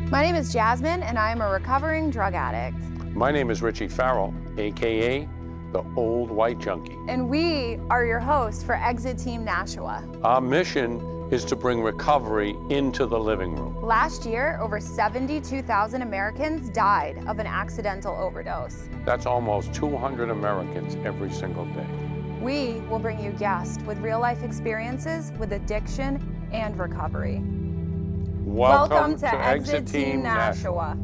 My name is Jasmine, and I am a recovering drug addict. My name is Richie Farrell, AKA the Old White Junkie. And we are your hosts for Exit Team Nashua. Our mission is to bring recovery into the living room. Last year, over 72,000 Americans died of an accidental overdose. That's almost 200 Americans every single day. We will bring you guests with real-life experiences with addiction and recovery. Welcome to Exit Team Nashua.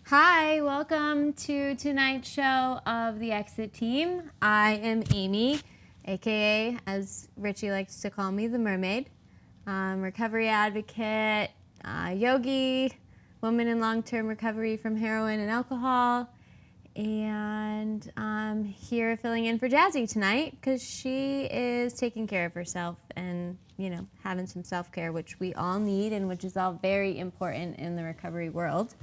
Hi, welcome to tonight's show of the Exit Team. I am Amy, aka, as Richie likes to call me, the Mermaid. Recovery advocate, yogi, woman in long-term recovery from heroin and alcohol, and I'm here filling in for Jazzy tonight because she is taking care of herself and, you know, having some self-care, which we all need and which is all very important in the recovery world.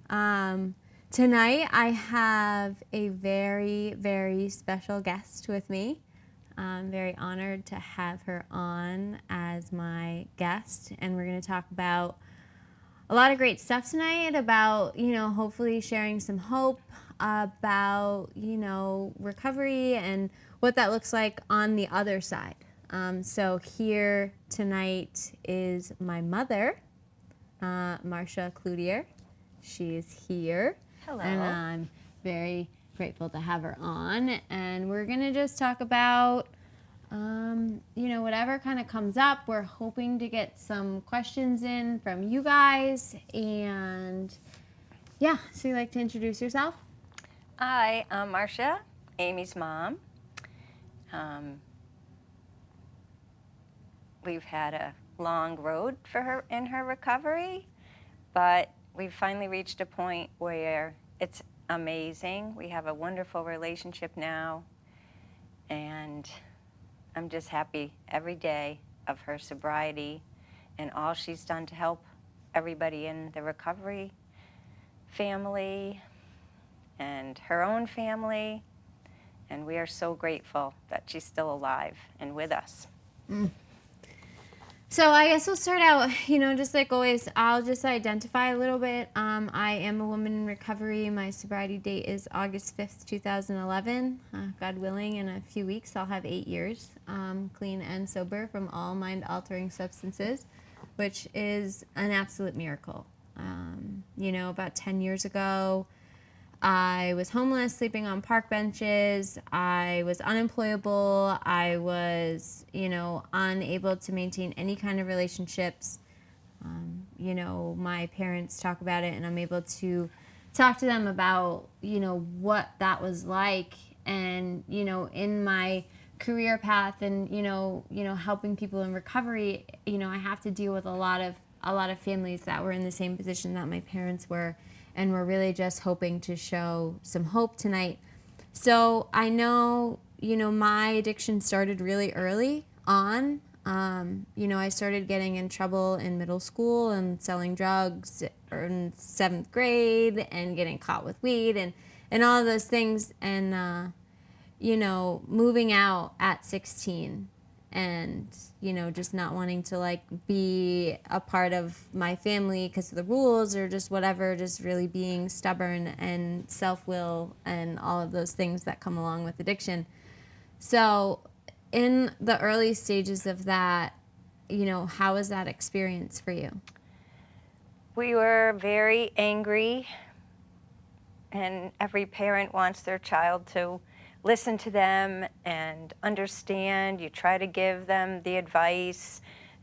Tonight I have a very, very special guest with me. I'm very honored to have her on as my guest, and we're going to talk about a lot of great stuff tonight about, you know, hopefully sharing some hope about, you know, recovery and what that looks like on the other side. So here tonight is my mother, Marcia Cloutier. She is here. Hello. And I'm very grateful to have her on. And we're going to just talk about, you know, whatever kind of comes up. We're hoping to get some questions in from you guys. And yeah, so you'd like to introduce yourself? Hi, I'm Marcia, Amy's mom. We've had a long road for her in her recovery, but we've finally reached a point where it's amazing. We have a wonderful relationship now, and I'm just happy every day of her sobriety and all she's done to help everybody in the recovery family and her own family, and we are so grateful that she's still alive and with us. So I guess we'll start out, you know, just like always, I'll just identify a little bit. I am a woman in recovery. My sobriety date is August 5th, 2011. God willing, in a few weeks, I'll have 8 years clean and sober from all mind-altering substances, which is an absolute miracle. You know, about 10 years ago, I was homeless, sleeping on park benches. I was unemployable. I was, you know, unable to maintain any kind of relationships. You know, my parents talk about it, and I'm able to talk to them about, you know, what that was like. And, you know, in my career path and, you know, helping people in recovery, you know, I have to deal with a lot of families that were in the same position that my parents were. And we're really just hoping to show some hope tonight. So I know, you know, my addiction started really early on. You know, I started getting in trouble in middle school and selling drugs in 7th grade and getting caught with weed and all of those things. And, you know, moving out at 16 and, you know, just not wanting to, like, be a part of my family because of the rules or just whatever, just really being stubborn and self-will and all of those things that come along with addiction. So in the early stages of that, you know, how was that experience for you? We were very angry, and every parent wants their child to listen to them and understand. You try to give them the advice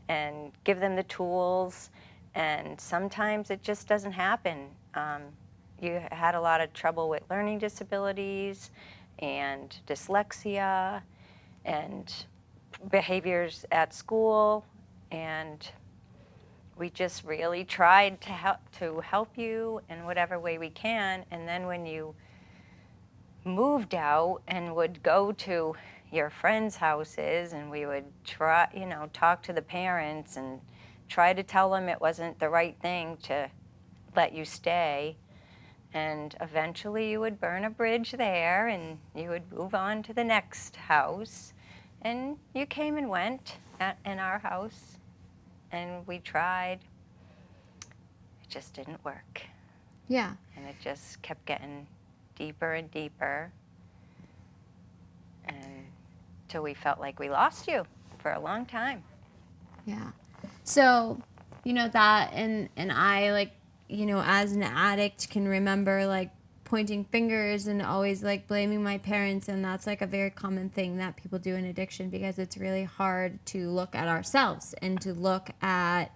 and give them the tools, and sometimes it just doesn't happen. You had a lot of trouble with learning disabilities and dyslexia and behaviors at school, and we just really tried to help you in whatever way we can. And then when you moved out and would go to your friends' houses, and we would try, you know, talk to the parents and try to tell them it wasn't the right thing to let you stay. And eventually you would burn a bridge there and you would move on to the next house. And you came and went in our house, and we tried. It just didn't work. Yeah. And it just kept getting deeper and deeper, and till we felt like we lost you for a long time. Yeah. So, that and I, like, as an addict can remember, like, pointing fingers and always, like, blaming my parents, and that's, like, a very common thing that people do in addiction, because it's really hard to look at ourselves and to look at,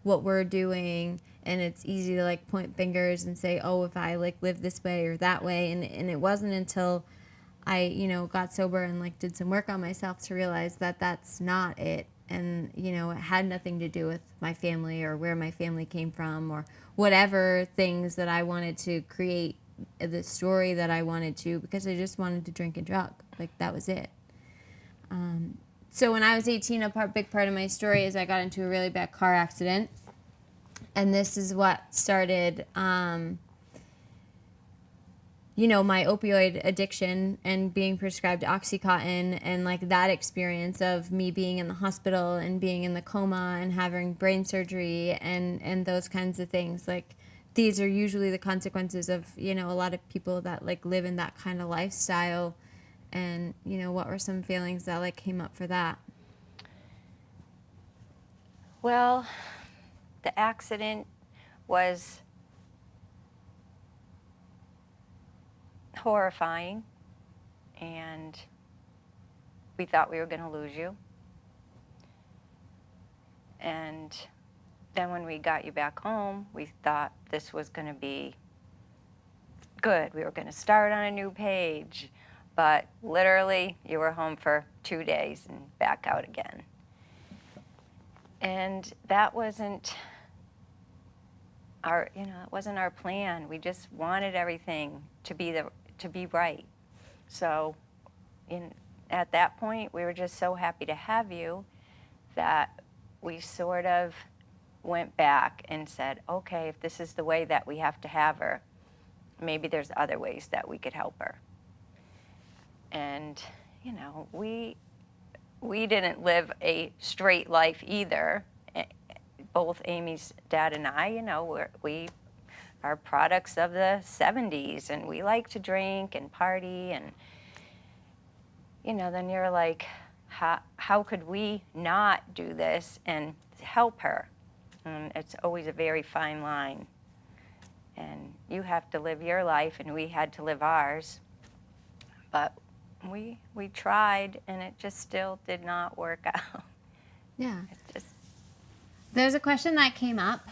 what we're doing, and it's easy to, like, point fingers and say, oh, if I, like, live this way or that way, and it wasn't until I, got sober and, like, did some work on myself to realize that that's not it. And, it had nothing to do with my family or where my family came from or whatever things that I wanted to create, the story that I wanted to, because I just wanted to drink and drug. Like, that was it. So when I was 18, big part of my story is I got into a really bad car accident. And this is what started, my opioid addiction and being prescribed Oxycontin, and, like, that experience of me being in the hospital and being in the coma and having brain surgery and those kinds of things. Like, these are usually the consequences of, a lot of people that, like, live in that kind of lifestyle. And, what were some feelings that, like, came up for that? Well, the accident was horrifying, and we thought we were going to lose you. And then when we got you back home, we thought this was going to be good. We were going to start on a new page. But literally, you were home for 2 days and back out again. And that wasn't our, it wasn't our plan. We just wanted everything to be right. So at that point, we were just so happy to have you that we sort of went back and said, okay, if this is the way that we have to have her, maybe there's other ways that we could help her. And, we didn't live a straight life either. Both Amy's dad and I, we are products of the 70s, and we like to drink and party, and, then you're like, how could we not do this and help her? And it's always a very fine line. And you have to live your life, and we had to live ours. But we tried, and it just still did not work out. Yeah. It just... There's a question that came up.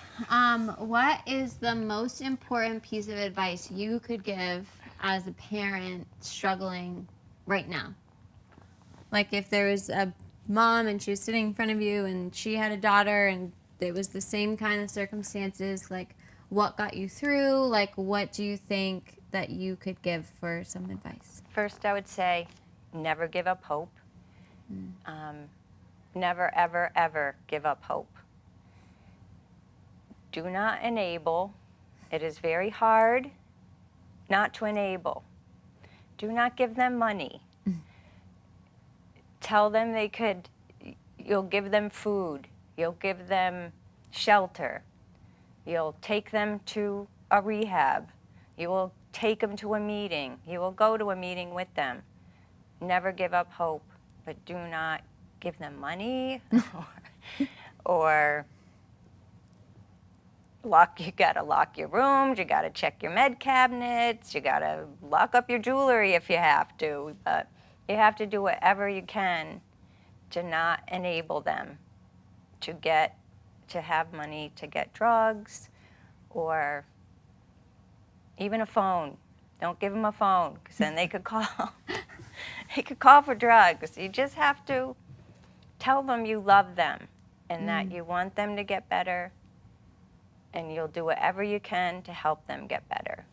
What is the most important piece of advice you could give as a parent struggling right now? Like, if there was a mom and she was sitting in front of you and she had a daughter and it was the same kind of circumstances, like, what got you through? Like, what do you think that you could give for some advice? First, I would say never give up hope. Never, ever, ever give up hope. Do not enable. It is very hard not to enable. Do not give them money. Tell them you'll give them food. You'll give them shelter. You'll take them to a rehab. You will take them to a meeting. You will go to a meeting with them. Never give up hope, but do not give them money or you gotta lock your rooms, you gotta check your med cabinets, you gotta lock up your jewelry if you have to, but you have to do whatever you can to not enable them to have money to get drugs or even a phone. Don't give them a phone, because then they could call. They could call for drugs. You just have to tell them you love them and that you want them to get better, and you'll do whatever you can to help them get better.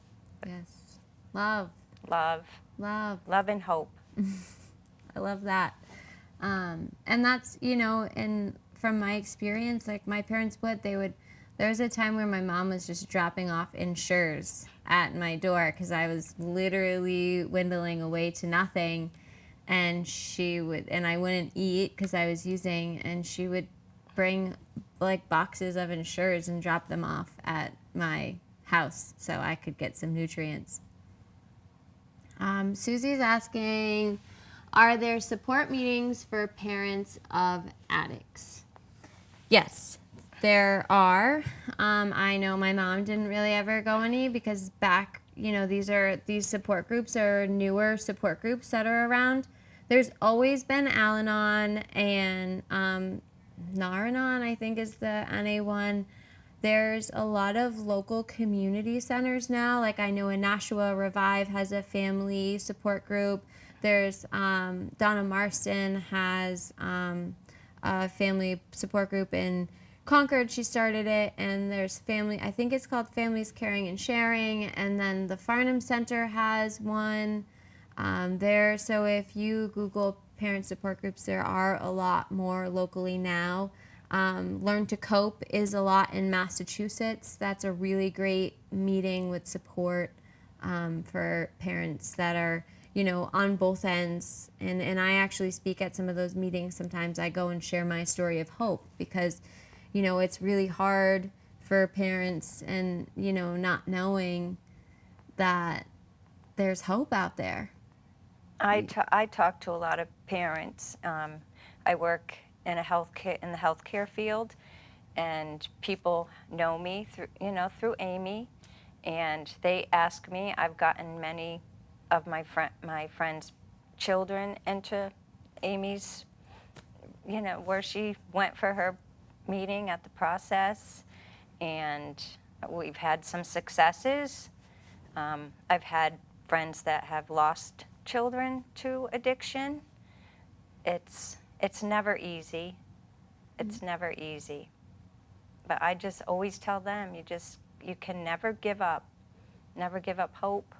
Yes. Love. Love. Love. Love and hope. I love that. And that's, and from my experience, like, my parents there was a time where my mom was just dropping off insures at my door because I was literally dwindling away to nothing. and I wouldn't eat because I was using, and she would bring like boxes of Ensures and drop them off at my house so I could get some nutrients. Susie's asking, are there support meetings for parents of addicts? Yes, there are. I know my mom didn't really ever go any because back, these support groups are newer support groups that are around. There's always been Al-Anon and Nar-Anon, I think is the NA one. There's a lot of local community centers now. Like I know in Nashua, Revive has a family support group. There's Donna Marston has a family support group in Concord. She started it, and there's I think it's called Families Caring and Sharing, and then the Farnham Center has one there. So if you Google parent support groups, there are a lot more locally now. Learn to Cope is a lot in Massachusetts. That's a really great meeting with support for parents that are, on both ends. And I actually speak at some of those meetings. Sometimes I go and share my story of hope because, it's really hard for parents and, not knowing that there's hope out there. I talk to a lot of parents. I work in the healthcare field, and people know me through Amy, and they ask me. I've gotten many of my friends' children into Amy's, where she went for her meeting at the process, and we've had some successes. I've had friends that have lost children to addiction. It's never easy. It's never easy. But I just always tell them, you can never give up. Never give up hope.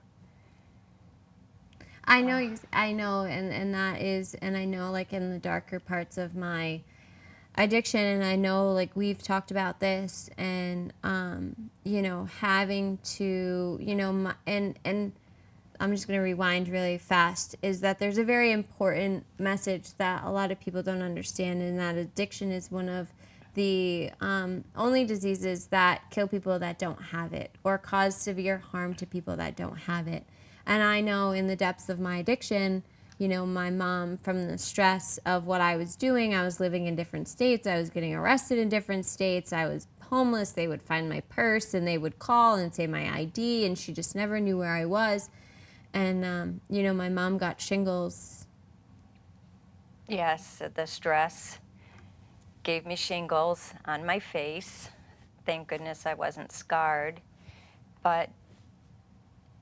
I know, and that is, and I know like in the darker parts of my addiction, and I know like we've talked about this, and having to, and I'm just going to rewind really fast, is that there's a very important message that a lot of people don't understand, and that addiction is one of the only diseases that kill people that don't have it or cause severe harm to people that don't have it. And I know in the depths of my addiction, my mom, from the stress of what I was doing, I was living in different states, I was getting arrested in different states, I was homeless, they would find my purse and they would call and say my ID, and she just never knew where I was. And, my mom got shingles. Yes, the stress gave me shingles on my face. Thank goodness I wasn't scarred. But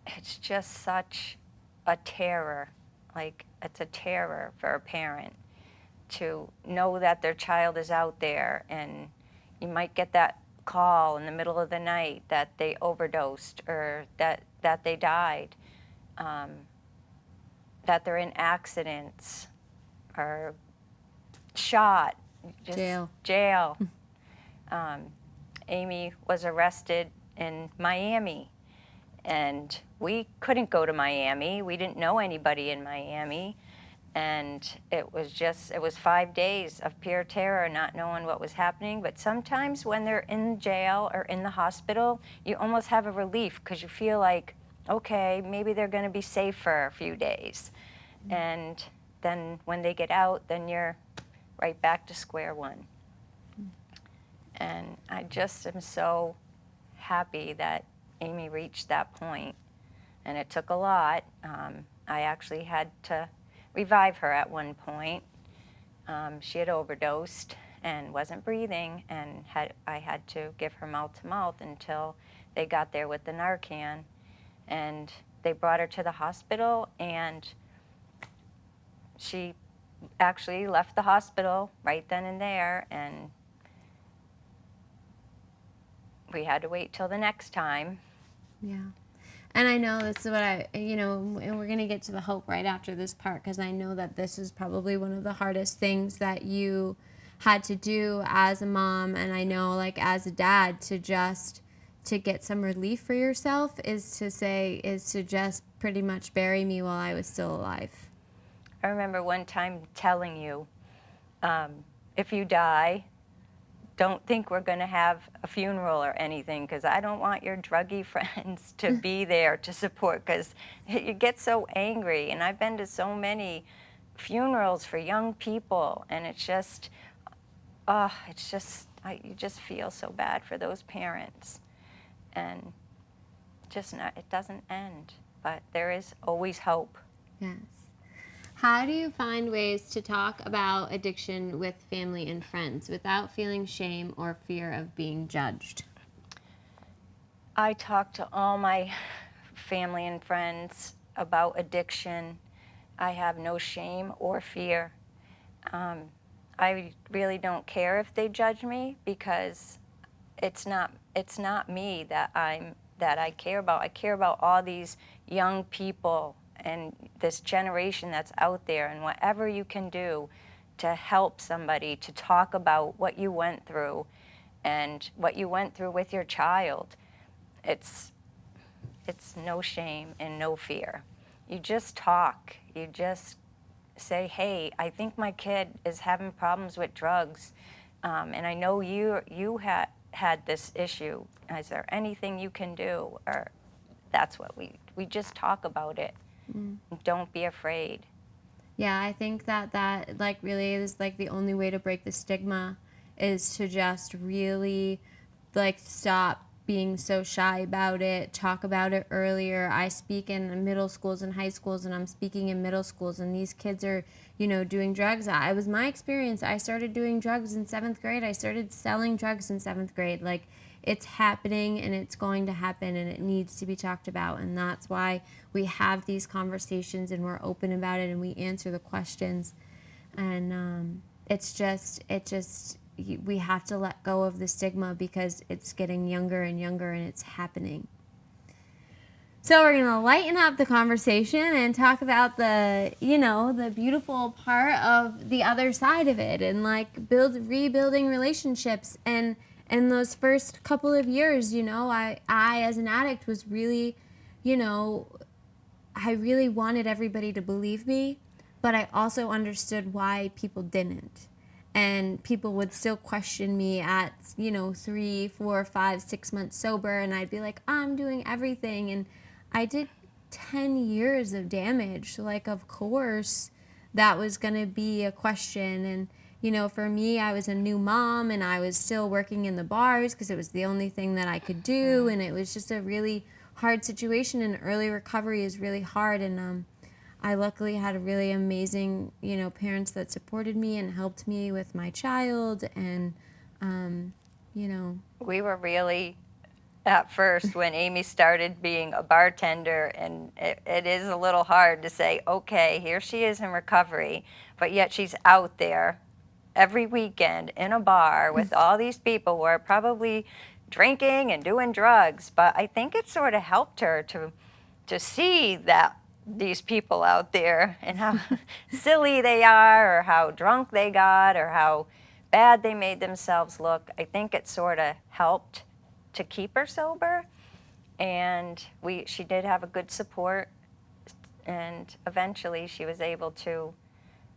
it's just such a terror. Like, it's a terror for a parent to know that their child is out there, and you might get that call in the middle of the night that they overdosed or that they died. That they're in accidents or shot. Jail. Amy was arrested in Miami, and we couldn't go to Miami. We didn't know anybody in Miami, and it was 5 days of pure terror, not knowing what was happening. But sometimes when they're in jail or in the hospital, you almost have a relief because you feel like, okay, maybe they're going to be safe for a few days. And then when they get out, then you're right back to square one. And I just am so happy that Amy reached that point. And it took a lot. I actually had to revive her at one point. She had overdosed and wasn't breathing, and I had to give her mouth-to-mouth until they got there with the Narcan. And they brought her to the hospital, and she actually left the hospital right then and there, and we had to wait till the next time. Yeah. And I know this is what and we're going to get to the hope right after this part, because I know that this is probably one of the hardest things that you had to do as a mom, and I know like as a dad, to get some relief for yourself is to just pretty much bury me while I was still alive. I remember one time telling you, if you die, don't think we're going to have a funeral or anything, because I don't want your druggy friends to be there to support, because you get so angry. And I've been to so many funerals for young people, and it's just, you just feel so bad for those parents. And it doesn't end, but there is always hope. Yes. How do you find ways to talk about addiction with family and friends without feeling shame or fear of being judged? I talk to all my family and friends about addiction. I have no shame or fear. I really don't care if they judge me, because it's not me that I care about. I care about all these young people and this generation that's out there, and whatever you can do to help somebody, to talk about what you went through and what you went through with your child. It's no shame and no fear. You just talk. You just say, hey, I think my kid is having problems with drugs, and I know you had this issue. Is there anything you can do? Or that's what we just talk about it. Don't be afraid. Yeah, I think that like really is like the only way to break the stigma is to just really like stop being so shy about it, talk about it earlier. I speak in middle schools and high schools, and I'm speaking in middle schools, and these kids are, doing drugs. It was my experience. I started doing drugs in 7th grade. I started selling drugs in 7th grade. Like, it's happening, and it's going to happen, and it needs to be talked about. And that's why we have these conversations, and we're open about it, and we answer the questions. And we have to let go of the stigma, because it's getting younger and younger, and it's happening. So we're going to lighten up the conversation and talk about the beautiful part of the other side of it, and like rebuilding relationships. And those first couple of years, I as an addict was really, I really wanted everybody to believe me, but I also understood why people didn't. And people would still question me at, 3, 4, 5, 6 months sober, and I'd be like, I'm doing everything. And I did 10 years of damage. So, like, of course, that was going to be a question. And, for me, I was a new mom, and I was still working in the bars because it was the only thing that I could do. And it was just a really hard situation, and early recovery is really hard. And I luckily had really amazing, parents that supported me and helped me with my child. And, We were really, at first, when Amy started being a bartender, and it is a little hard to say, okay, here she is in recovery, but yet she's out there every weekend in a bar with all these people who are probably drinking and doing drugs. But I think it sort of helped her to see that these people out there and how silly they are, or how drunk they got, or how bad they made themselves look. I think it sort of helped to keep her sober, and she did have a good support, and eventually she was able to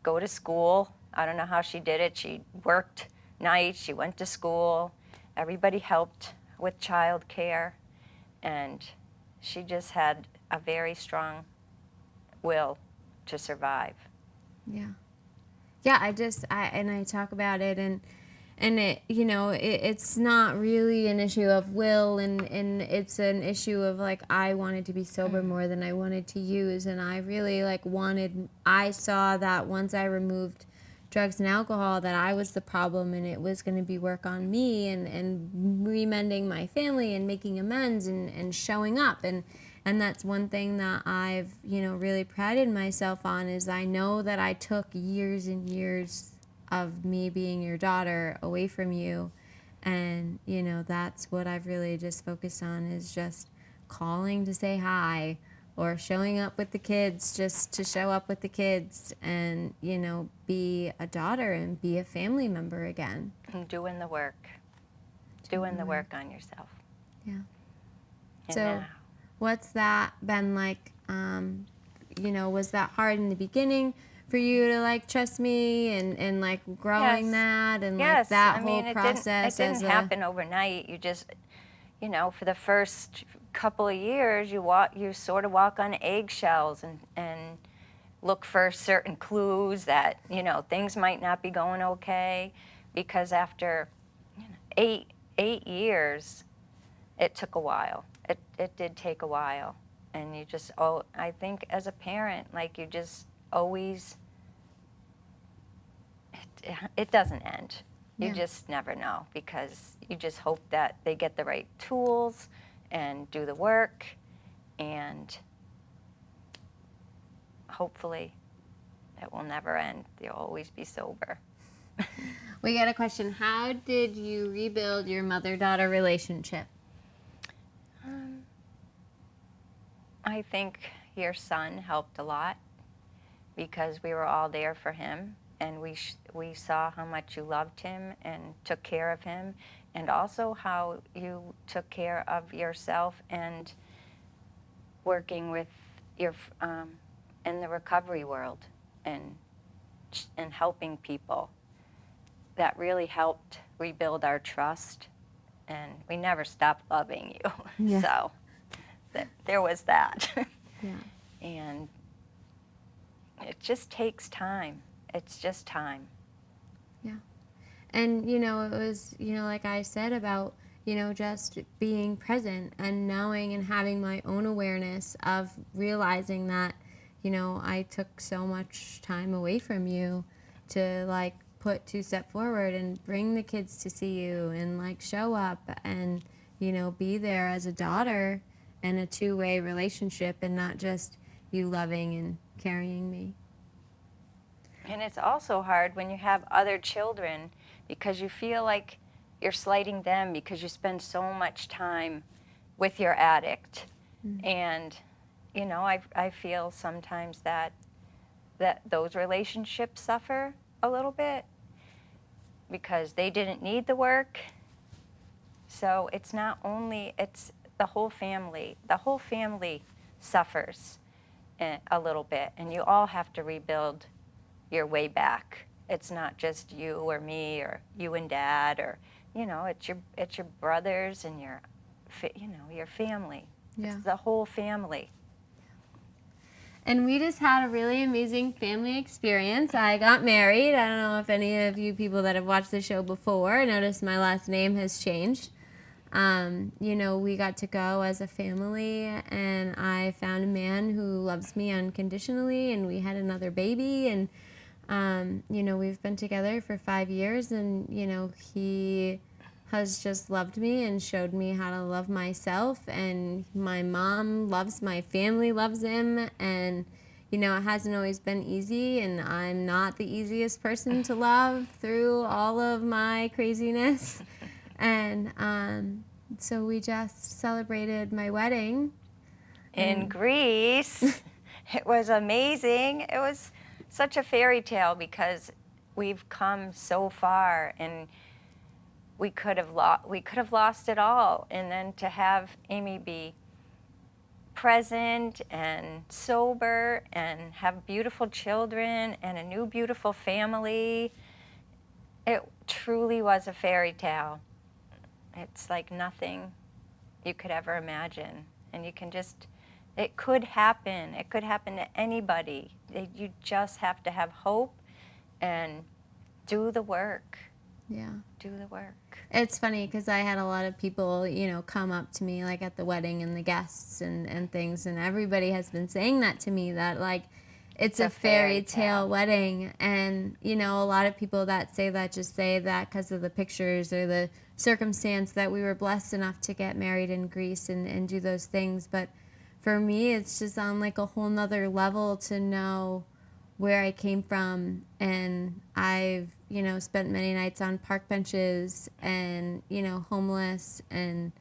go to school. I don't know how she did it. She worked nights, she went to school, everybody helped with child care, and she just had a very strong will to survive. Yeah. I talk about it, and it, it's not really an issue of will, and it's an issue of, like, I wanted to be sober more than I wanted to use. And I really, I saw that once I removed drugs and alcohol, that I was the problem, and it was going to be work on me, and remending my family, and making amends, and showing up. And that's one thing that I've, really prided myself on, is I know that I took years and years of me being your daughter away from you. And, that's what I've really just focused on, is just calling to say hi, or showing up with the kids just to show up with the kids, and, be a daughter and be a family member again. And doing the work. Doing the work on yourself. Yeah. And So now, what's that been like? Was that hard in the beginning for you to like trust me and like growing Yes. that and like Yes, that I whole mean, process it didn't as a happen overnight. You just, you know, for the first couple of years, you sort of walk on eggshells and look for certain clues that, you know, things might not be going okay, because after, you know, 8 years, it took a while. It did take a while, and you just, I think as a parent, like, you just always, it doesn't end. You Yeah. just never know, because you just hope that they get the right tools and do the work, and hopefully it will never end. You'll always be sober. We got a question. How did you rebuild your mother-daughter relationship? I think your son helped a lot, because we were all there for him, and we saw how much you loved him and took care of him, and also how you took care of yourself and working with your in the recovery world and helping people. That really helped rebuild our trust, and we never stopped loving you. Yeah. So there was that. Yeah. And it just takes time. It's just time. Yeah. And, you know, it was, you know, like I said about, you know, just being present and knowing and having my own awareness of realizing that, you know, I took so much time away from you to, like, put 2 steps forward and bring the kids to see you and, like, show up and, you know, be there as a daughter and a two-way relationship and not just you loving and carrying me. And it's also hard when you have other children, because you feel like you're slighting them because you spend so much time with your addict. And, you know, I feel sometimes that those relationships suffer a little bit because they didn't need the work. So it's not only, it's the whole family. The whole family suffers a little bit, and you all have to rebuild your way back. It's not just you or me or you and Dad, or, you know, it's your brothers and your family. Yeah. It's the whole family. And we just had a really amazing family experience. I got married. I don't know if any of you people that have watched the show before noticed my last name has changed. You know, we got to go as a family, and I found a man who loves me unconditionally, and we had another baby, and you know, we've been together for 5 years, and, you know, he has just loved me and showed me how to love myself, and my mom loves, my family loves him, and, you know, it hasn't always been easy, and I'm not the easiest person to love through all of my craziness. And so we just celebrated my wedding. In Greece. It was amazing. It was such a fairy tale, because we've come so far, and we could have lost it all, and then to have Amy be present and sober and have beautiful children and a new beautiful family, it truly was a fairy tale. It's like nothing you could ever imagine, and you can just, it could happen. It could happen to anybody. You just have to have hope and do the work. Yeah. Do the work. It's funny because I had a lot of people, you know, come up to me, like, at the wedding and the guests and things, and everybody has been saying that to me, that, like, it's a fairy tale wedding. And, you know, a lot of people that say that just say that because of the pictures or the circumstance that we were blessed enough to get married in Greece and do those things. But for me, it's just on, like, a whole nother level to know where I came from. And I've, you know, spent many nights on park benches and, you know, homeless and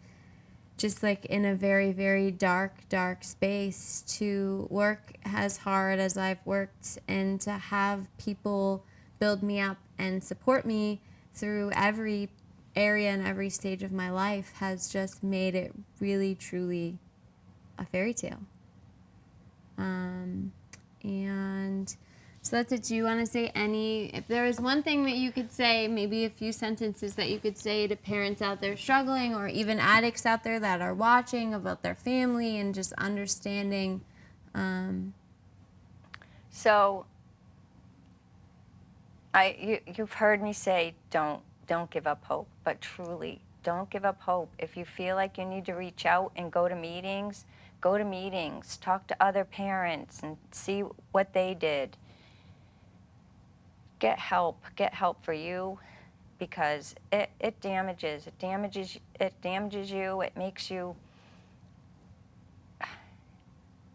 just, like, in a very, very dark space, to work as hard as I've worked and to have people build me up and support me through every area and every stage of my life has just made it really, truly a fairy tale. And So that's it. Do you want to say if there was one thing that you could say, maybe a few sentences that you could say to parents out there struggling, or even addicts out there that are watching, about their family and just understanding? So you've heard me say don't give up hope, but truly don't give up hope. If you feel like you need to reach out and go to meetings, talk to other parents and see what they did. Get help for you, because it damages you. It makes you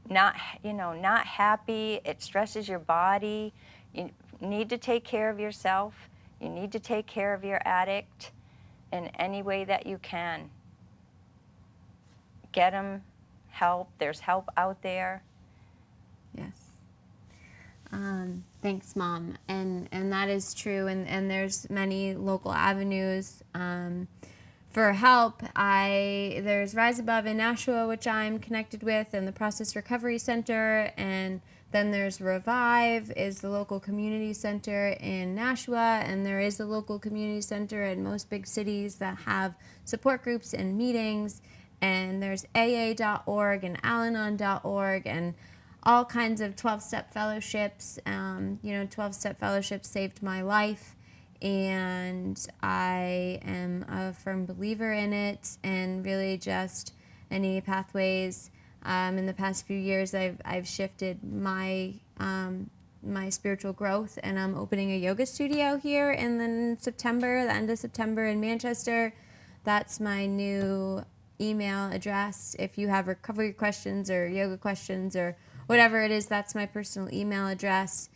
not happy. It stresses your body. You need to take care of yourself. You need to take care of your addict in any way that you can. Get them help. There's help out there. Yes. Thanks, Mom. And that is true. And there's many local avenues for help. There's Rise Above in Nashua, which I'm connected with, and the Process Recovery Center. And then there's Revive, is the local community center in Nashua. And there is a local community center in most big cities that have support groups and meetings. And there's AA.org and Al-Anon.org and all kinds of 12-step fellowships. 12-step fellowships saved my life, and I am a firm believer in it, and really just any pathways. In the past few years, I've shifted my spiritual growth, and I'm opening a yoga studio here the end of September in Manchester. That's my new email address. If you have recovery questions or yoga questions or whatever it is, that's my personal email address.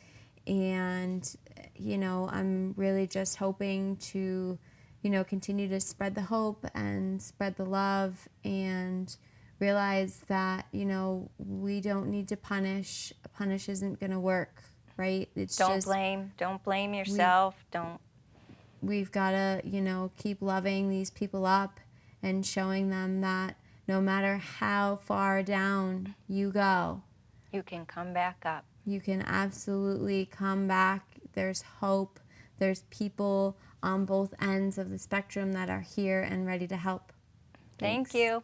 And, I'm really just hoping to, continue to spread the hope and spread the love, and realize that, we don't need to punish. Punish isn't going to work, right? Don't blame yourself. We've got to, keep loving these people up and showing them that no matter how far down you go, you can come back up. You can absolutely come back. There's hope. There's people on both ends of the spectrum that are here and ready to help. Thank you.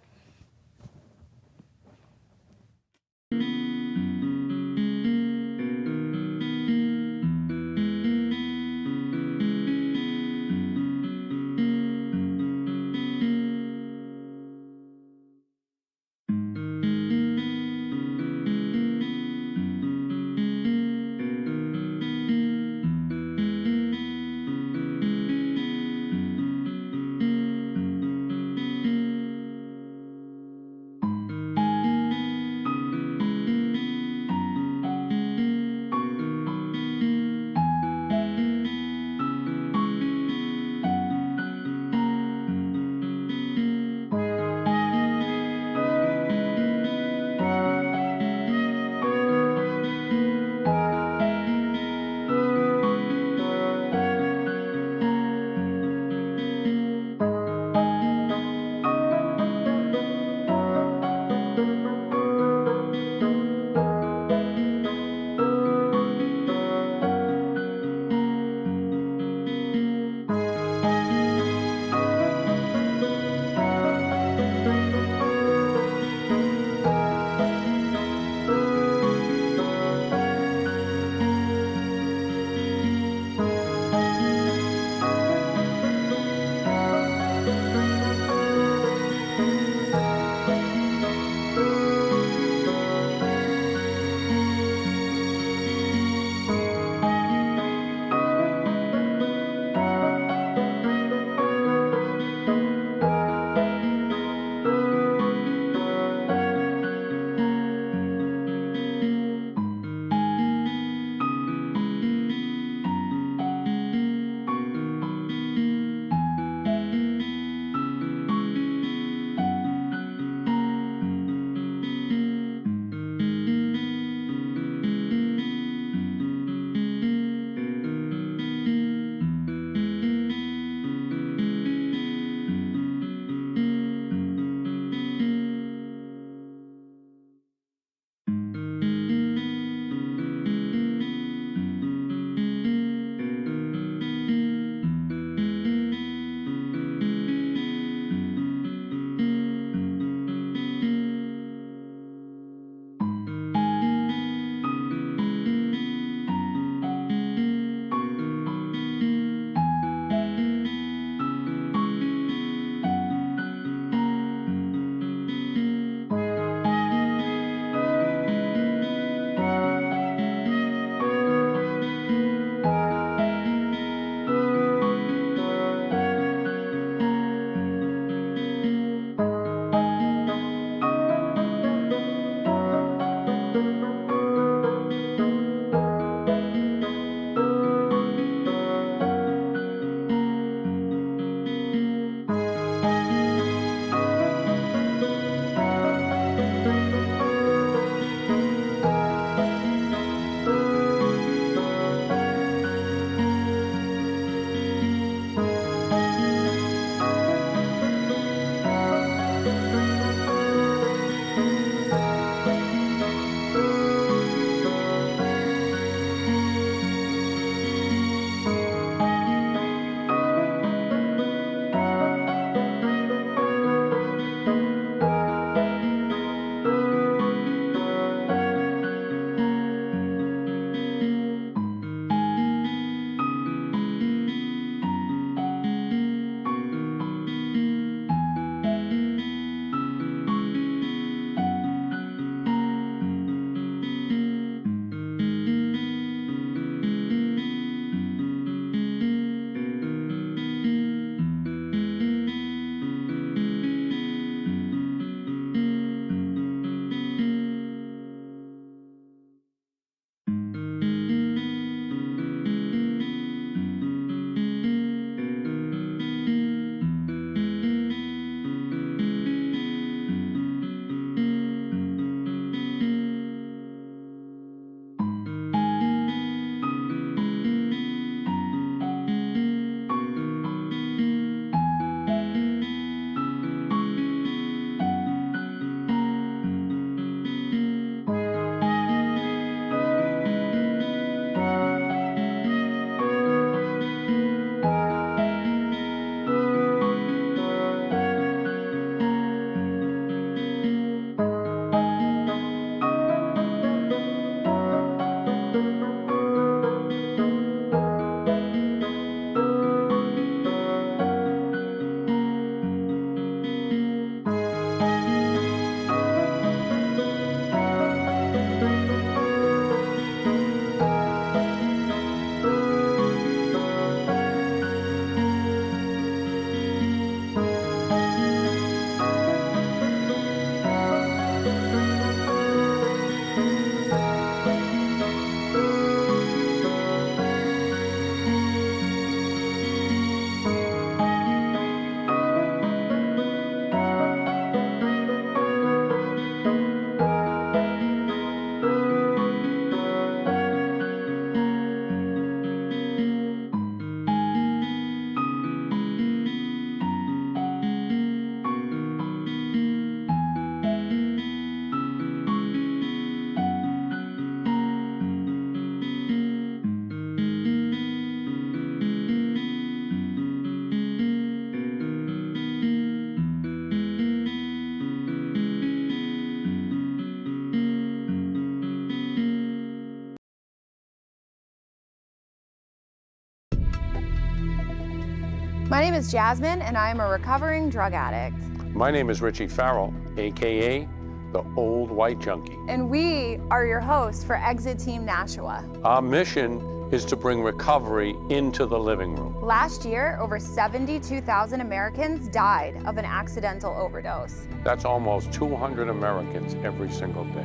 My name is Jasmine, and I am a recovering drug addict. My name is Richie Farrell, AKA the Old White Junkie. And we are your hosts for Exit Team Nashua. Our mission is to bring recovery into the living room. Last year, over 72,000 Americans died of an accidental overdose. That's almost 200 Americans every single day.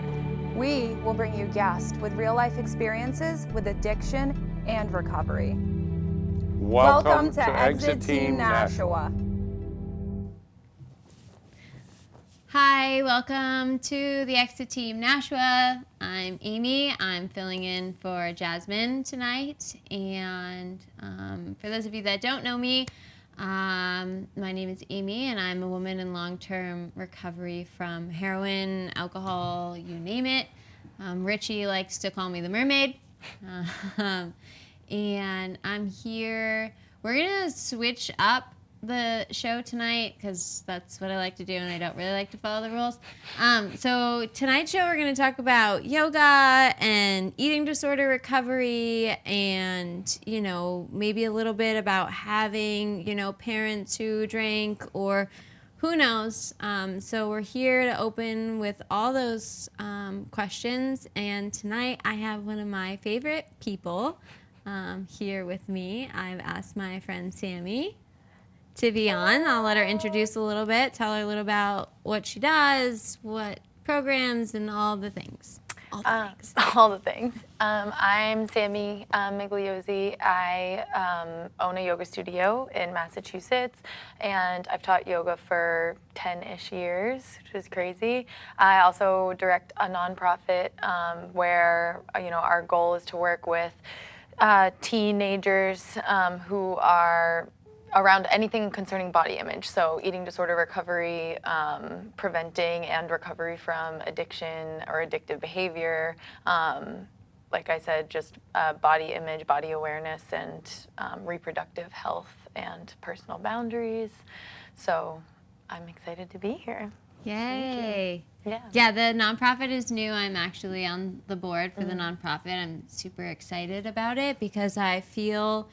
We will bring you guests with real-life experiences with addiction and recovery. Welcome to Exit Team Nashua. Hi, welcome to the Exit Team Nashua. I'm Amy. I'm filling in for Jasmine tonight. And for those of you that don't know me, my name is Amy, and I'm a woman in long-term recovery from heroin, alcohol, you name it. Richie likes to call me the mermaid. And I'm here. We're going to switch up the show tonight because that's what I like to do, and I don't really like to follow the rules. So tonight's show, we're going to talk about yoga and eating disorder recovery, and maybe a little bit about having parents who drink, or who knows. So we're here to open with all those questions, and tonight I have one of my favorite people here with me. I've asked my friend Sammy to be on. I'll let her introduce a little bit, tell her a little about what she does, what programs, and all the things. All the things. I'm Sammy Migliozzi. I own a yoga studio in Massachusetts, and I've taught yoga for 10-ish years, which is crazy. I also direct a nonprofit where our goal is to work with teenagers who are around anything concerning body image, so eating disorder recovery, preventing and recovery from addiction or addictive behavior. Like I said, just body image, body awareness, and reproductive health and personal boundaries. So I'm excited to be here. Yay. Yeah, the nonprofit is new. I'm actually on the board for the nonprofit. I'm super excited about it because I feel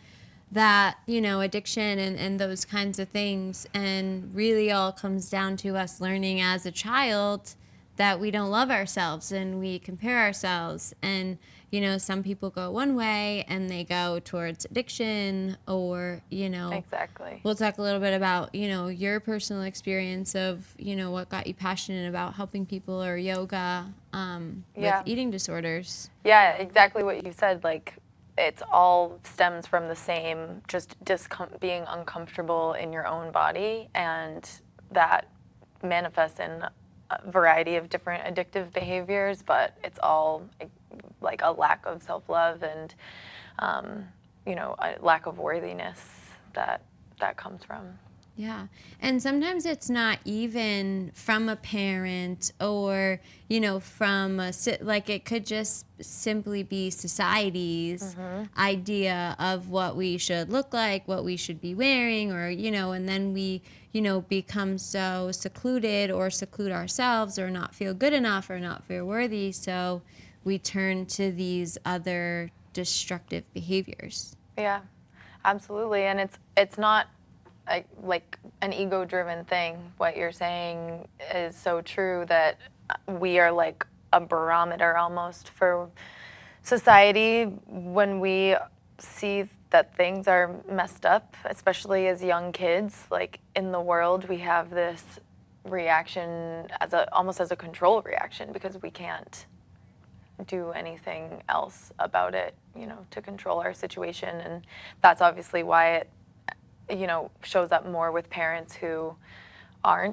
that, addiction and those kinds of things, and really all comes down to us learning as a child that we don't love ourselves and we compare ourselves. And, some people go one way and they go towards addiction, or, exactly. We'll talk a little bit about, your personal experience of, what got you passionate about helping people, or yoga with eating disorders. Yeah, exactly what you said. Like, it's all stems from the same, just being uncomfortable in your own body, and that manifests in a variety of different addictive behaviors, but it's all like a lack of self-love and, a lack of worthiness that comes from. Yeah. And sometimes it's not even from a parent, or, from it could just simply be society's idea of what we should look like, what we should be wearing, or, and then we, become so secluded, or seclude ourselves, or not feel good enough, or not feel worthy. So we turn to these other destructive behaviors. Yeah, absolutely. And it's not like an ego-driven thing. What you're saying is so true, that we are like a barometer almost for society when we see that things are messed up, especially as young kids. Like, in the world, we have this reaction almost as a control reaction, because we can't do anything else about it, to control our situation. And that's obviously why it shows up more with parents who are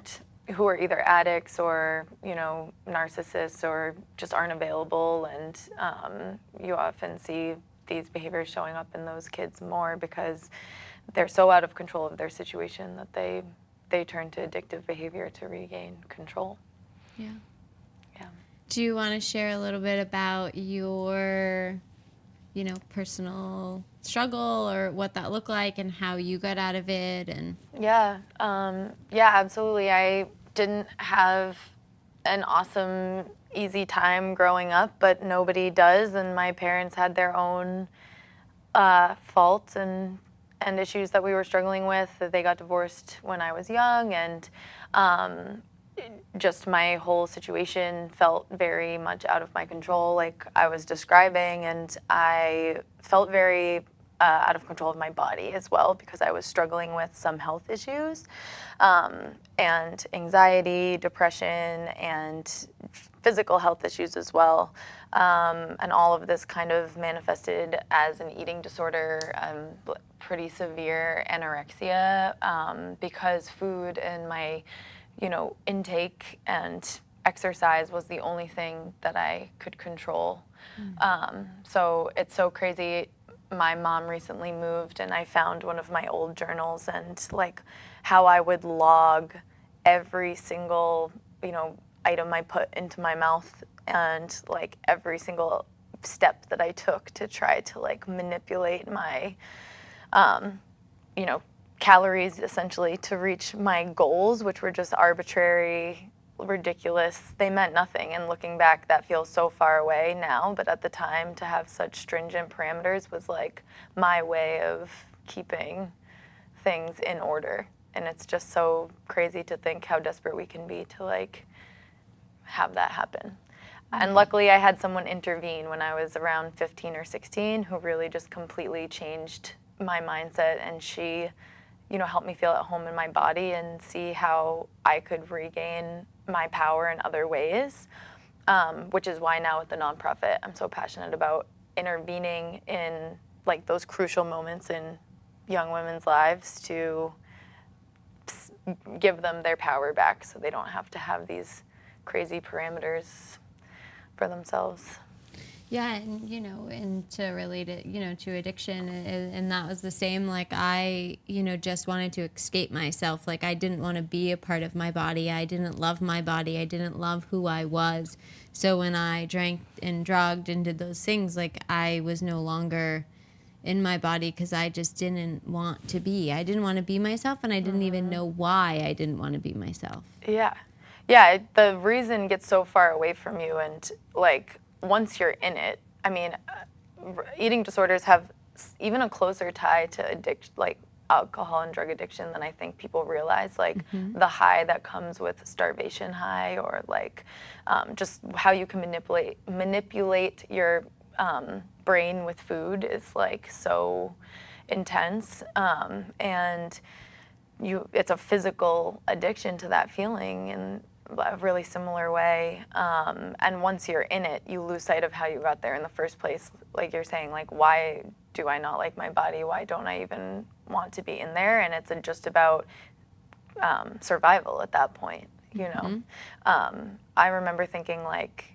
either addicts, or, narcissists, or just aren't available. And you often see these behaviors showing up in those kids more because they're so out of control of their situation that they turn to addictive behavior to regain control. Yeah. Yeah. Do you want to share a little bit about your, personal struggle, or what that looked like and how you got out of it? And Yeah, absolutely. I didn't have an awesome, easy time growing up, but nobody does, and my parents had their own faults and and issues that we were struggling with. They got divorced when I was young, and just my whole situation felt very much out of my control, like I was describing, and I felt very out of control of my body as well, because I was struggling with some health issues, and anxiety, depression, and physical health issues as well. And all of this kind of manifested as an eating disorder, pretty severe anorexia, because food and my, intake and exercise was the only thing that I could control. So it's so crazy. My mom recently moved, and I found one of my old journals, and like how I would log every single, item I put into my mouth, and like every single step that I took to try to like manipulate my, calories essentially to reach my goals, which were just arbitrary, ridiculous. They meant nothing. And looking back, that feels so far away now. But at the time, to have such stringent parameters was like my way of keeping things in order. And it's just so crazy to think how desperate we can be to like have that happen. And luckily I had someone intervene when I was around 15 or 16 who really just completely changed my mindset, and she, helped me feel at home in my body and see how I could regain my power in other ways, which is why now with the nonprofit I'm so passionate about intervening in like those crucial moments in young women's lives to give them their power back so they don't have to have these crazy parameters for themselves. Yeah, and and to relate it, to addiction, and that was the same. Like I, just wanted to escape myself. Like I didn't want to be a part of my body. I didn't love my body. I didn't love who I was. So when I drank and drugged and did those things, like I was no longer in my body because I just didn't want to be. I didn't want to be myself, and I didn't even know why I didn't want to be myself. Yeah. Yeah, the reason gets so far away from you, and like once you're in it, I mean, eating disorders have even a closer tie to like alcohol and drug addiction than I think people realize. Like the high that comes with starvation high, or like just how you can manipulate your brain with food is like so intense, and it's a physical addiction to that feeling in a really similar way. And once you're in it, you lose sight of how you got there in the first place. Like you're saying, like, why do I not like my body? Why don't I even want to be in there? And it's just about survival at that point, I remember thinking, like,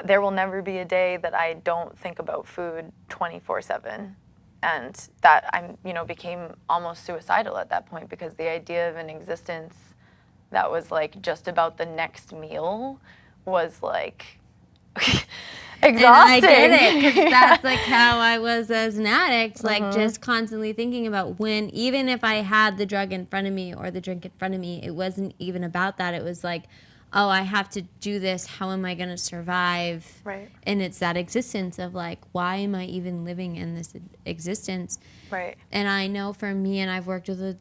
there will never be a day that I don't think about food 24/7. And that became almost suicidal at that point, because the idea of an existence that was like just about the next meal was like exhausting. And I get it, because that's like how I was as an addict, like just constantly thinking about when, even if I had the drug in front of me or the drink in front of me, it wasn't even about that. It was like, oh, I have to do this. How am I going to survive? Right. And it's that existence of like, why am I even living in this existence? Right. And I know for me, and I've worked with,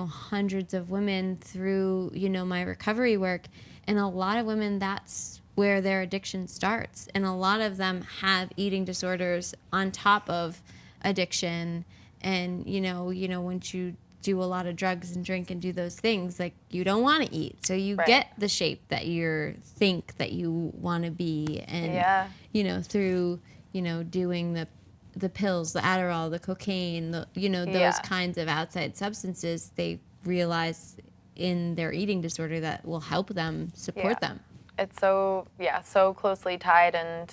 hundreds of women through, my recovery work, and a lot of women, that's where their addiction starts. And a lot of them have eating disorders on top of addiction. And, once you do a lot of drugs and drink and do those things, like you don't want to eat, so you get the shape that you think that you want to be, and through doing the pills, the Adderall, the cocaine, those kinds of outside substances, they realize in their eating disorder that will help them support them. It's so closely tied, and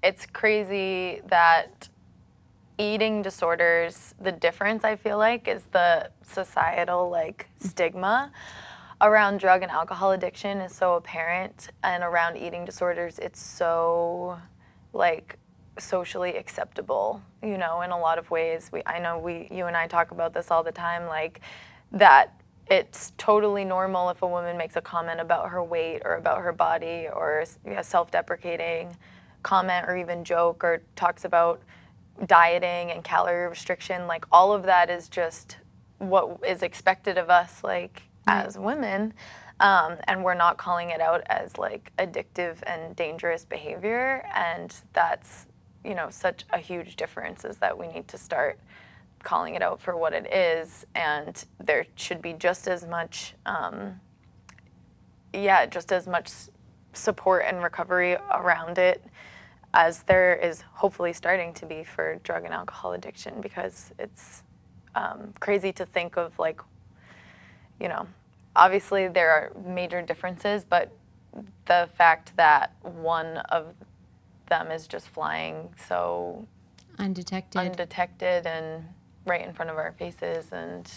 it's crazy that eating disorders, the difference I feel like is the societal like stigma around drug and alcohol addiction is so apparent, and around eating disorders it's so like socially acceptable, in a lot of ways. You and I talk about this all the time, like that it's totally normal if a woman makes a comment about her weight or about her body, or a self-deprecating comment or even joke, or talks about dieting and calorie restriction, like all of that is just what is expected of us, like as women, and we're not calling it out as like addictive and dangerous behavior. And that's, you know, such a huge difference, is that we need to start calling it out for what it is, and there should be just as much support and recovery around it as there is hopefully starting to be for drug and alcohol addiction, because it's crazy to think of, like, you know, obviously there are major differences, but the fact that one of them is just flying so undetected and right in front of our faces, and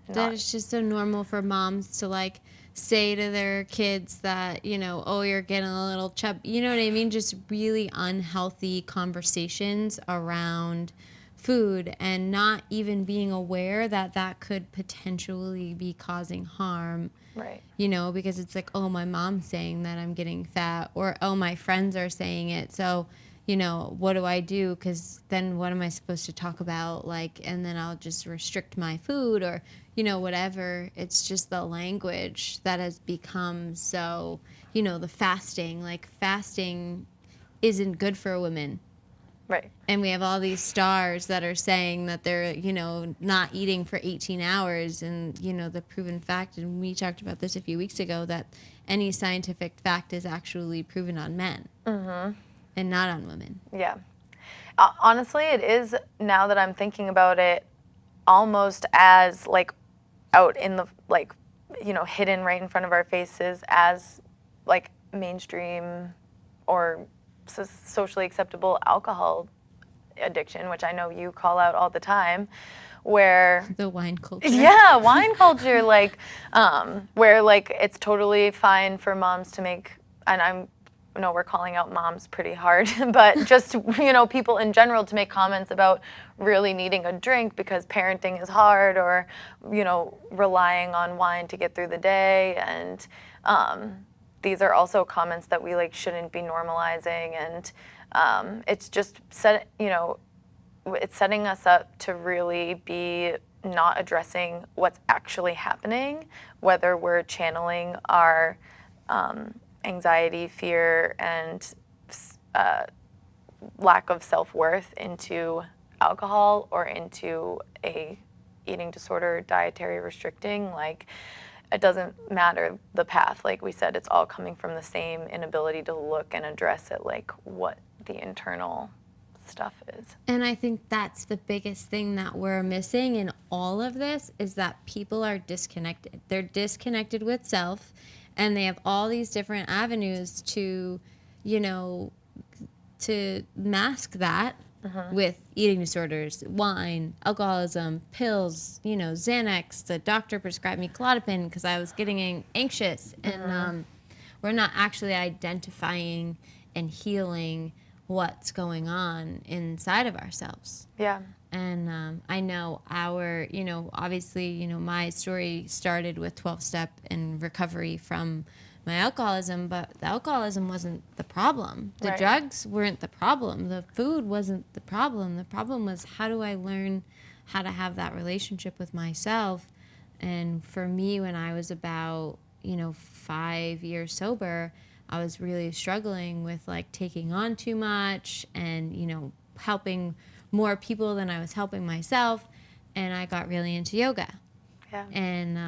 that it's just so normal for moms to like say to their kids that, you know, oh, you're getting a little chub, you know what I mean? Just really unhealthy conversations around food, and not even being aware that that could potentially be causing harm. Right. You know, because it's like, oh, my mom's saying that I'm getting fat, or oh, my friends are saying it, so, you know, what do I do? Because then what am I supposed to talk about? Like, and then I'll just restrict my food, or, you know, whatever. It's just the language that has become so, you know, the fasting, like fasting isn't good for women. Right. And we have all these stars that are saying that they're, you know, not eating for 18 hours. And, you know, the proven fact, and we talked about this a few weeks ago, that any scientific fact is actually proven on men and not on women. Yeah. Honestly, it is, now that I'm thinking about it, almost as like out in the, like, you know, hidden right in front of our faces as like mainstream or socially acceptable alcohol addiction, which I know you call out all the time, where The wine culture. yeah, wine culture, like where like it's totally fine for moms to make, and I know we're calling out moms pretty hard, but just, you know, people in general to make comments about really needing a drink because parenting is hard, or, you know, relying on wine to get through the day. And these are also comments that we like shouldn't be normalizing, and it's just it's setting us up to really be not addressing what's actually happening, whether we're channeling our anxiety, fear, and lack of self-worth into alcohol or into a eating disorder, dietary restricting. Like, it doesn't matter the path. Like we said, it's all coming from the same inability to look and address it, like what the internal stuff is. And I think that's the biggest thing that we're missing in all of this, is that people are disconnected. They're disconnected with self, and they have all these different avenues to, you know, to mask that with eating disorders, wine, alcoholism, pills, you know, Xanax. The doctor prescribed me Cloutier because I was getting anxious. And we're not actually identifying and healing what's going on inside of ourselves. Yeah. And I know you know, obviously, you know, my story started with 12-step and recovery from my alcoholism, but the alcoholism wasn't the problem. The Right. drugs weren't the problem. The food wasn't the problem. The problem was, how do I learn how to have that relationship with myself? And for me, when I was about, you know, 5 years sober, I was really struggling with like taking on too much and, you know, helping more people than I was helping myself. And I got really into yoga. Yeah. And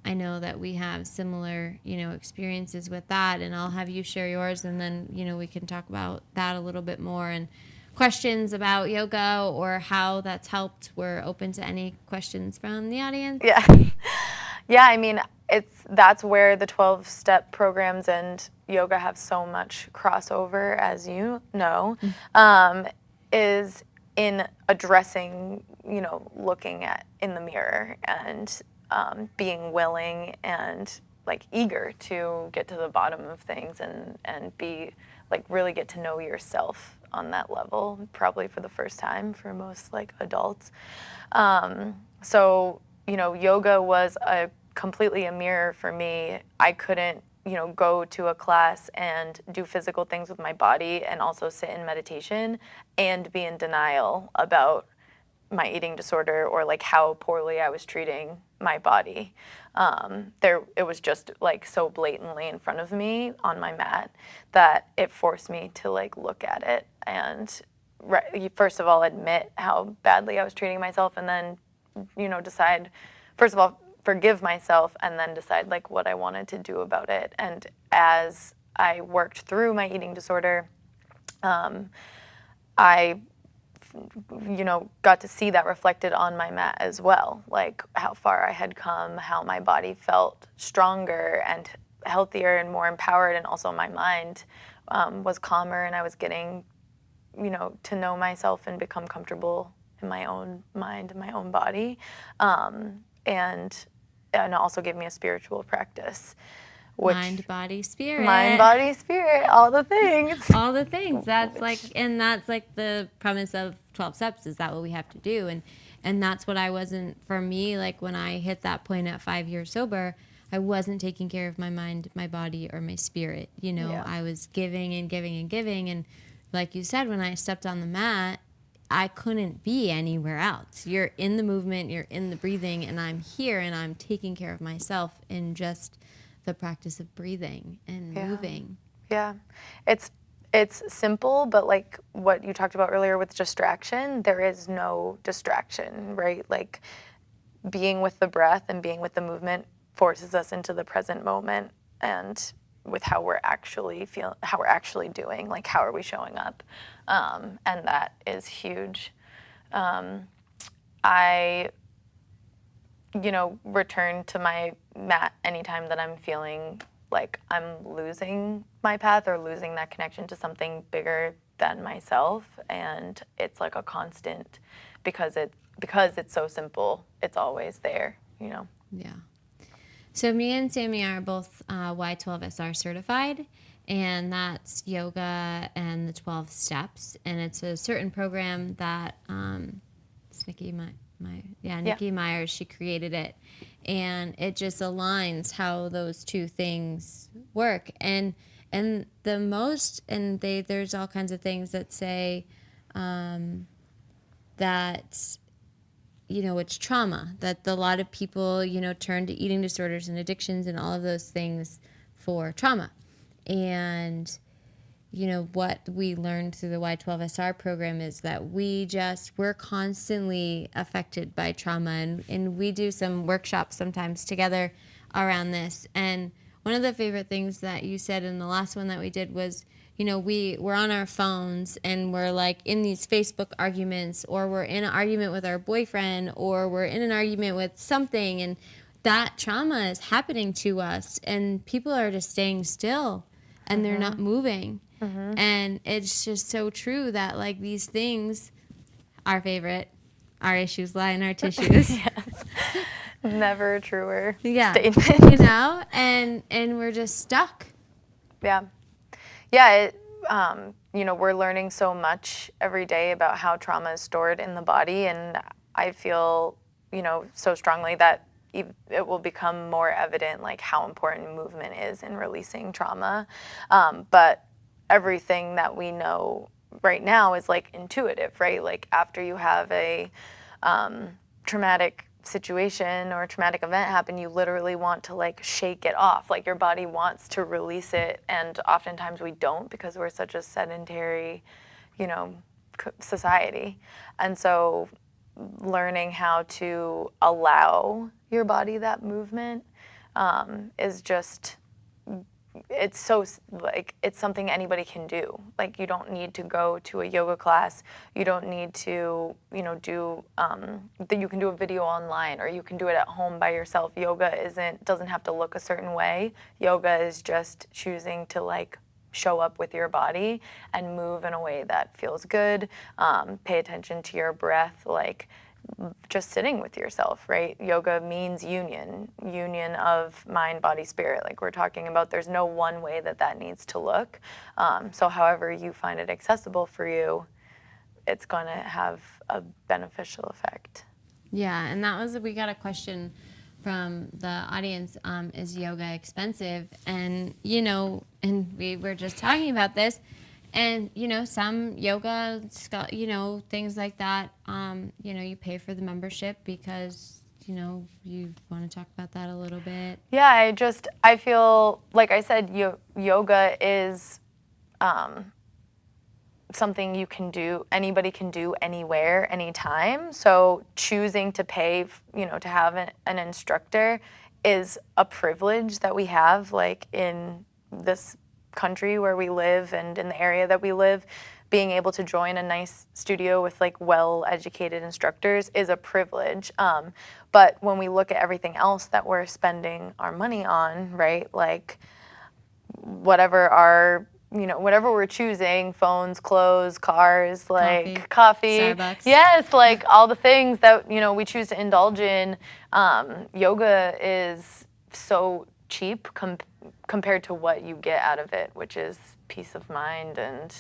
I know that we have similar, you know, experiences with that. And I'll have you share yours, and then, you know, we can talk about that a little bit more. And questions about yoga or how that's helped, we're open to any questions from the audience. Yeah. Yeah, I mean, that's where the 12-step programs and yoga have so much crossover, as you know, is in addressing, you know, looking in the mirror and being willing and like eager to get to the bottom of things and be like really get to know yourself on that level, probably for the first time for most like adults. So, you know, yoga was completely a mirror for me. I couldn't go to a class and do physical things with my body and also sit in meditation and be in denial about my eating disorder or like how poorly I was treating my body. It was just like so blatantly in front of me on my mat that it forced me to like look at it and first of all admit how badly I was treating myself, and then decide, first of all, forgive myself, and then decide like what I wanted to do about it. And as I worked through my eating disorder, I got to see that reflected on my mat as well, like how far I had come, how my body felt stronger and healthier and more empowered, and also my mind was calmer, and I was getting to know myself and become comfortable in my own mind and my own body, and it also gave me a spiritual practice. Mind, body, spirit. Mind, body, spirit, all the things. All the things. That's like the premise of 12 steps. Is that what we have to do? And that's what I wasn't, for me, like when I hit that point at 5 years sober, I wasn't taking care of my mind, my body, or my spirit. Yeah. I was giving and giving and giving. And like you said, when I stepped on the mat, I couldn't be anywhere else. You're in the movement, you're in the breathing, and I'm here and I'm taking care of myself in just the practice of breathing and moving. Yeah. It's simple, but like what you talked about earlier with distraction, there is no distraction, right? Like being with the breath and being with the movement forces us into the present moment and with how we're actually how we're actually doing, like how are we showing up, and that is huge. I return to my mat anytime that I'm feeling like I'm losing my path or losing that connection to something bigger than myself, and it's like a constant because it's so simple. It's always there, Yeah. So me and Sammy are both Y12SR certified, and that's yoga and the 12 steps, and it's a certain program that it's Nikki Myers, she created it, and it just aligns how those two things work. And there's all kinds of things that say that it's trauma, that a lot of people, turn to eating disorders and addictions and all of those things for trauma. And, what we learned through the Y12SR program is that we're constantly affected by trauma. And we do some workshops sometimes together around this. And one of the favorite things that you said in the last one that we did was, we're on our phones and we're like in these Facebook arguments, or we're in an argument with our boyfriend, or we're in an argument with something, and that trauma is happening to us, and people are just staying still and they're not moving. And it's just so true that like these things, our issues lie in our tissues. Yes. Never a truer statement. And we're just stuck. Yeah. We're learning so much every day about how trauma is stored in the body, and I feel, so strongly that it will become more evident like how important movement is in releasing trauma. But everything that we know right now is like intuitive, right? Like after you have a traumatic situation or a traumatic event happen, you literally want to like shake it off. Like your body wants to release it, and oftentimes we don't because we're such a sedentary, society. And so learning how to allow your body that movement is just, it's so like it's something anybody can do. Like you don't need to go to a yoga class. You don't need to do you can do a video online, or you can do it at home by yourself. Yoga doesn't have to look a certain way. Yoga is just choosing to like show up with your body and move in a way that feels good. Pay attention to your breath, like just sitting with yourself, right? Yoga means union of mind, body, spirit. Like we're talking about, there's no one way that needs to look. So however you find it accessible for you, it's going to have a beneficial effect. Yeah, and we got a question from the audience, is yoga expensive? And, you know, and we were just talking about this, and, you know, some yoga, you know, things like that, you know, you pay for the membership because, you know, you want to talk about that a little bit? Yeah, I feel, like I said, yoga is something you can do, anybody can do anywhere, anytime. So choosing to pay, you know, to have an instructor is a privilege that we have, like in this country where we live and in the area that we live. Being able to join a nice studio with like well-educated instructors is a privilege. But when we look at everything else that we're spending our money on, right, like whatever we're choosing, phones, clothes, cars, like coffee, Starbucks. yes, like all the things that, you know, we choose to indulge in. Yoga is so cheap compared to what you get out of it, which is peace of mind and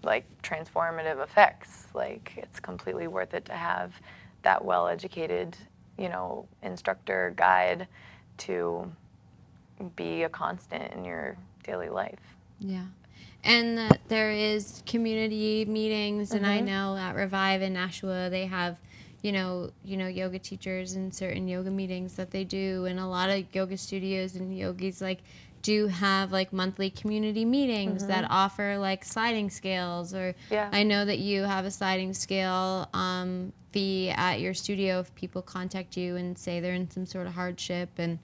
like transformative effects. Like it's completely worth it to have that well-educated, you know, instructor guide to be a constant in your daily life. Yeah. And there is community meetings, and I know at Revive in Nashua they have, you know, yoga teachers and certain yoga meetings that they do, and a lot of yoga studios and yogis like do have like monthly community meetings that offer like sliding scales, or I know that you have a sliding scale fee at your studio if people contact you and say they're in some sort of hardship and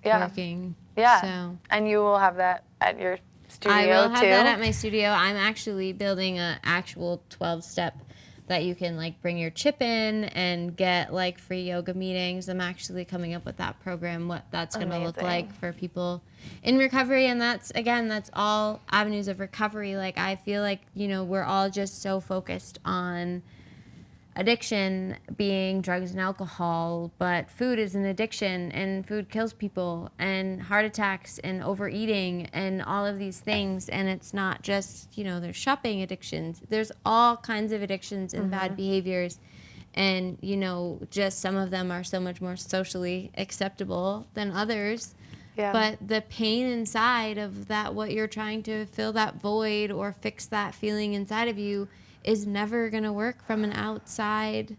working. Yeah. So. And you will have that at your studio I will have too? that at my studio. I'm actually building an actual 12-step that you can like bring your chip in and get like free yoga meetings. I'm actually coming up with that program, what that's going to look like for people in recovery. And that's all avenues of recovery. Like I feel like, you know, we're all just so focused on addiction being drugs and alcohol, but food is an addiction, and food kills people, and heart attacks and overeating and all of these things. And it's not just, you know, there's shopping addictions, there's all kinds of addictions and bad behaviors, and, you know, just some of them are so much more socially acceptable than others. But the pain inside of that, what you're trying to fill that void or fix that feeling inside of you, is never going to work from an outside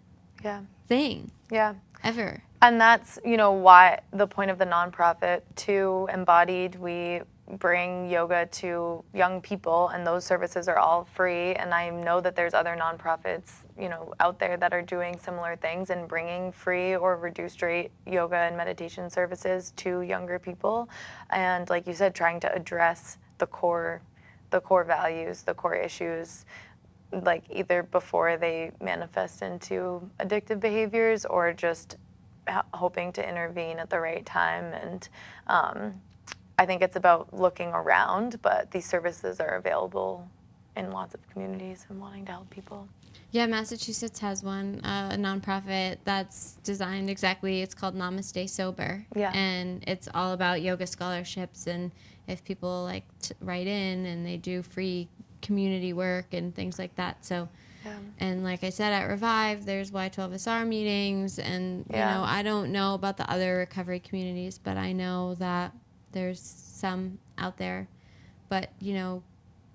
thing. Yeah. Ever. And that's, you know, why the point of the nonprofit too. Embodied, we bring yoga to young people, and those services are all free. And I know that there's other nonprofits, you know, out there that are doing similar things and bringing free or reduced rate yoga and meditation services to younger people. And like you said, trying to address the core values, the core issues, like either before they manifest into addictive behaviors or just hoping to intervene at the right time. And I think it's about looking around, but these services are available in lots of communities and wanting to help people. Yeah, Massachusetts has one, a nonprofit that's designed exactly, it's called Namaste Sober. Yeah. And it's all about yoga scholarships, and if people like write in, and they do free community work and things like that. So, and like I said, at Revive, there's Y12SR meetings, and, you know, I don't know about the other recovery communities, but I know that there's some out there. But, you know,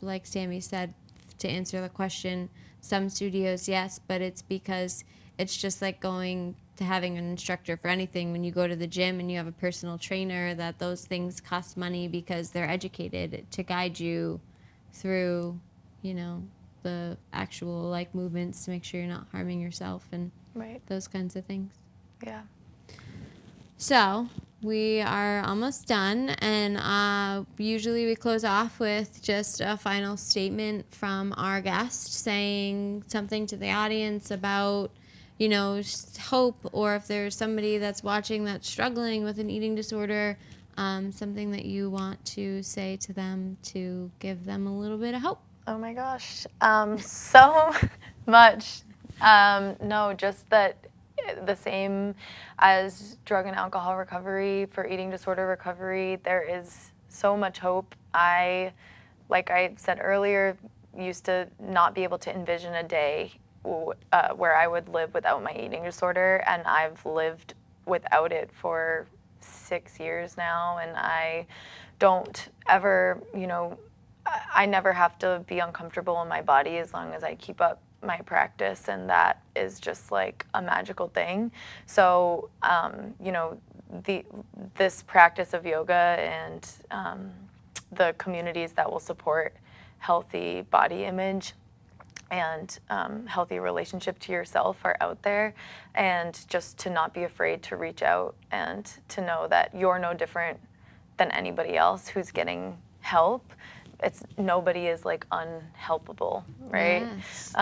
like Sammy said, to answer the question, some studios, yes, but it's because it's just like going to having an instructor for anything. When you go to the gym and you have a personal trainer, that those things cost money because they're educated to guide you through, you know, the actual like movements to make sure you're not harming yourself and those kinds of things. Yeah. So we are almost done, and usually we close off with just a final statement from our guest saying something to the audience about, you know, hope, or if there's somebody that's watching that's struggling with an eating disorder, something that you want to say to them to give them a little bit of hope. Oh my gosh, so much. No, just that the same as drug and alcohol recovery, for eating disorder recovery, there is so much hope. Like I said earlier, used to not be able to envision a day where I would live without my eating disorder, and I've lived without it for 6 years now, and I don't ever, I never have to be uncomfortable in my body as long as I keep up my practice, and that is just like a magical thing. So, this practice of yoga and the communities that will support healthy body image and healthy relationship to yourself are out there, and just to not be afraid to reach out and to know that you're no different than anybody else who's getting help. Nobody is like unhelpable, right? Yes.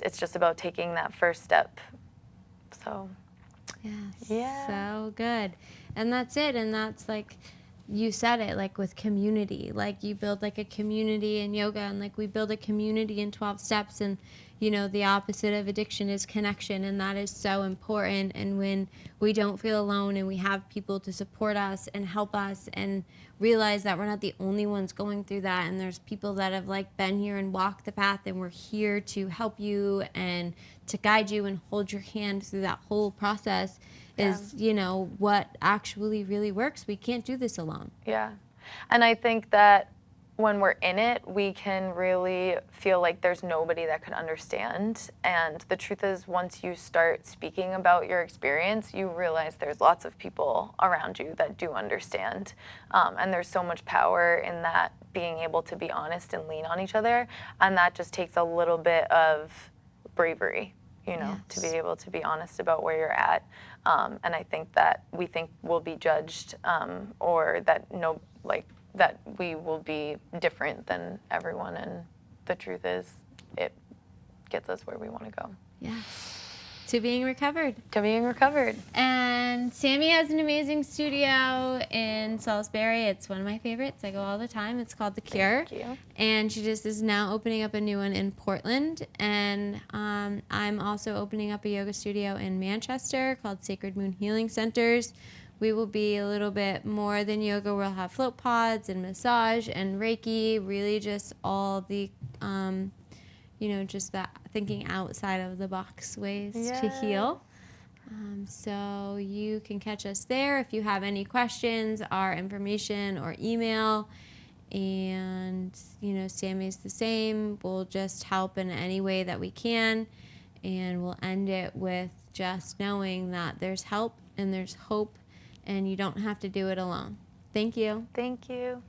It's just about taking that first step. So Yes. yeah. So good. And that's it. And that's like, you said it, like with community, like you build like a community in yoga, and like we build a community in 12 steps, and the opposite of addiction is connection, and that is so important. And when we don't feel alone and we have people to support us and help us and realize that we're not the only ones going through that, and there's people that have like been here and walked the path, and we're here to help you and to guide you and hold your hand through that whole process, is what actually really works. We can't do this alone. Yeah. And I think that when we're in it, we can really feel like there's nobody that could understand. And the truth is, once you start speaking about your experience, you realize there's lots of people around you that do understand. And there's so much power in that, being able to be honest and lean on each other. And that just takes a little bit of bravery, to be able to be honest about where you're at. And I think that we think we'll be judged, or that that we will be different than everyone. And the truth is, it gets us where we want to go. Yeah. To being recovered. To being recovered. And Sammy has an amazing studio in Salisbury. It's one of my favorites. I go all the time. It's called The Cure. Thank you. And she just is now opening up a new one in Portland. And I'm also opening up a yoga studio in Manchester called Sacred Moon Healing Centers. We will be a little bit more than yoga. We'll have float pods and massage and Reiki, really just all the just that thinking outside of the box ways to heal. So you can catch us there if you have any questions, our information or email. And, Sammy's the same. We'll just help in any way that we can. And we'll end it with just knowing that there's help and there's hope, and you don't have to do it alone. Thank you. Thank you.